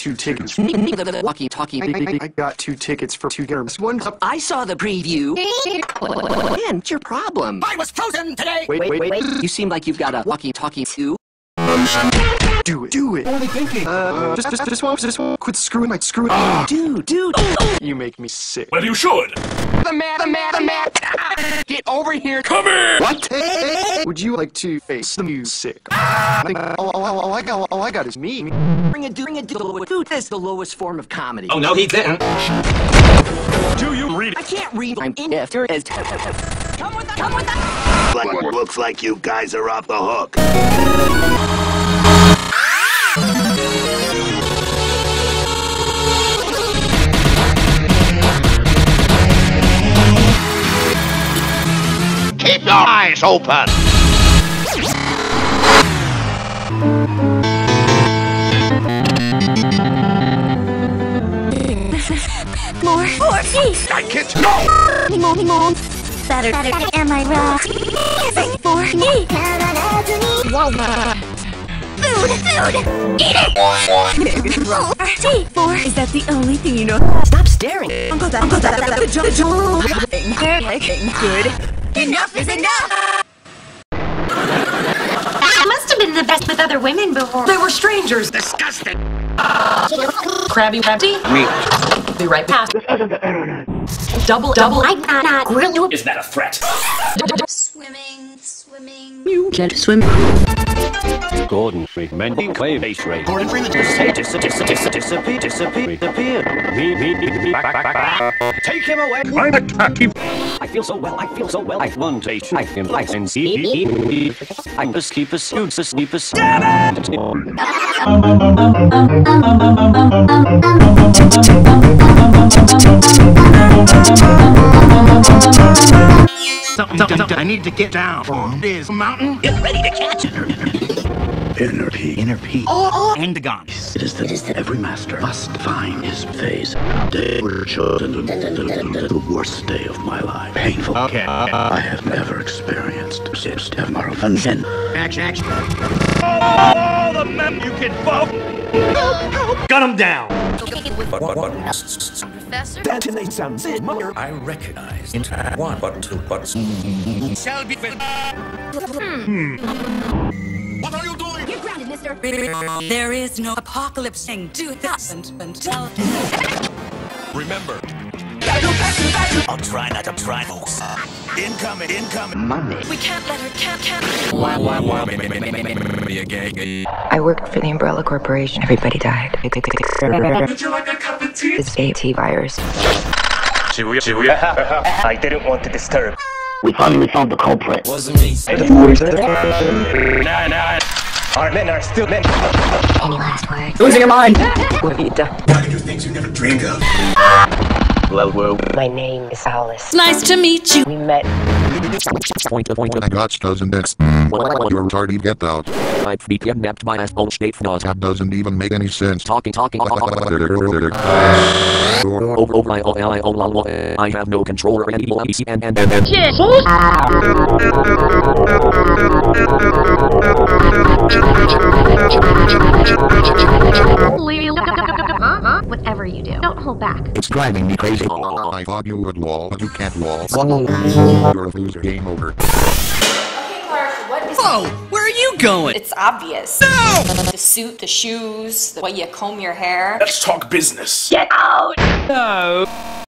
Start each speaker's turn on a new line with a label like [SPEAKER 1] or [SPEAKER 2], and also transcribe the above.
[SPEAKER 1] 2 tickets. Walkie-talkie. I got 2 tickets for 2 games. One.
[SPEAKER 2] I saw the preview. Man, what's your problem?
[SPEAKER 3] I was frozen today!
[SPEAKER 2] Wait. You seem like you've got a walkie-talkie too.
[SPEAKER 1] Do it. Only thinking. Just one. Quit screwing my screw.
[SPEAKER 2] Dude.
[SPEAKER 1] You make me sick.
[SPEAKER 4] Well, you should.
[SPEAKER 3] The man! Get over here!
[SPEAKER 4] Come here!
[SPEAKER 1] What? Would you like to face the music? All I got is me.
[SPEAKER 2] Bring it, dude. This is the lowest form of comedy.
[SPEAKER 3] Oh, no, he didn't.
[SPEAKER 4] Do you read?
[SPEAKER 2] I can't read. I'm in after as. Come with that.
[SPEAKER 5] Looks like you guys are off the hook. Keep your eyes open.
[SPEAKER 6] More, please.
[SPEAKER 5] I can't go.
[SPEAKER 6] More. Better, am I wrong? For me. Food. Eat it. More. Is that the only thing you know?
[SPEAKER 2] Stop staring.
[SPEAKER 6] Uncle, good. Enough is enough.
[SPEAKER 7] I must have been the best with other women before.
[SPEAKER 3] They were strangers.
[SPEAKER 5] Disgusting.
[SPEAKER 3] Crabby Rapty.
[SPEAKER 5] Me.
[SPEAKER 3] Be right past. Double.
[SPEAKER 7] I'm not grilled.
[SPEAKER 4] Is that a threat?
[SPEAKER 7] Swimming.
[SPEAKER 2] You can't swim.
[SPEAKER 8] Gordon recommending clay base rate.
[SPEAKER 5] Gordon Freeman.
[SPEAKER 8] Disappear. Take him away.
[SPEAKER 4] I'm attacking.
[SPEAKER 8] I feel so well. I want to strike him. I can see. I'm a sleeper. Damn it!
[SPEAKER 5] I need to get down from this mountain.
[SPEAKER 2] Get ready to catch it.
[SPEAKER 5] Inner peace.
[SPEAKER 3] And the gun.
[SPEAKER 5] It is that every master must find his phase. They were chosen the worst day of my life. Painful.
[SPEAKER 3] Okay.
[SPEAKER 5] I have never experienced since tomorrow. And then
[SPEAKER 3] Action.
[SPEAKER 4] All the men you can vote. Gun him down.
[SPEAKER 7] Professor?
[SPEAKER 3] That is a sound. Mother.
[SPEAKER 9] I recognize one, but two, but
[SPEAKER 3] Shall be fit.
[SPEAKER 5] what are you doing?
[SPEAKER 7] You're grounded, mister.
[SPEAKER 10] There is no apocalypse in 2012.
[SPEAKER 9] remember. I'll try not to try, folks. Incoming.
[SPEAKER 1] Money.
[SPEAKER 10] We can't let her, can't.
[SPEAKER 11] I work for the Umbrella Corporation. Everybody died.
[SPEAKER 4] Would you like a cup of tea?
[SPEAKER 11] It's AT virus.
[SPEAKER 8] I didn't want to disturb.
[SPEAKER 5] We finally found the culprit.
[SPEAKER 9] Wasn't me.
[SPEAKER 8] Our men are still men.
[SPEAKER 11] Any last words?
[SPEAKER 2] Losing your mind.
[SPEAKER 4] I can do things you never dreamed of.
[SPEAKER 11] My name is Alice.
[SPEAKER 10] Nice to meet you.
[SPEAKER 11] We met.
[SPEAKER 12] I got doesn't this. You're retarded, get out.
[SPEAKER 2] I've been kidnapped by a old state fraud.
[SPEAKER 12] That doesn't even make any sense.
[SPEAKER 2] Talking. I have no control or any
[SPEAKER 7] Whatever you do, don't hold back.
[SPEAKER 12] It's driving me crazy. I thought you would wall, but you can't wall. You're a loser. Game over.
[SPEAKER 10] Whoa, where are you going?
[SPEAKER 13] It's obvious.
[SPEAKER 10] No!
[SPEAKER 13] The suit, the shoes, the way you comb your hair.
[SPEAKER 4] Let's talk business.
[SPEAKER 13] Get out!
[SPEAKER 10] No.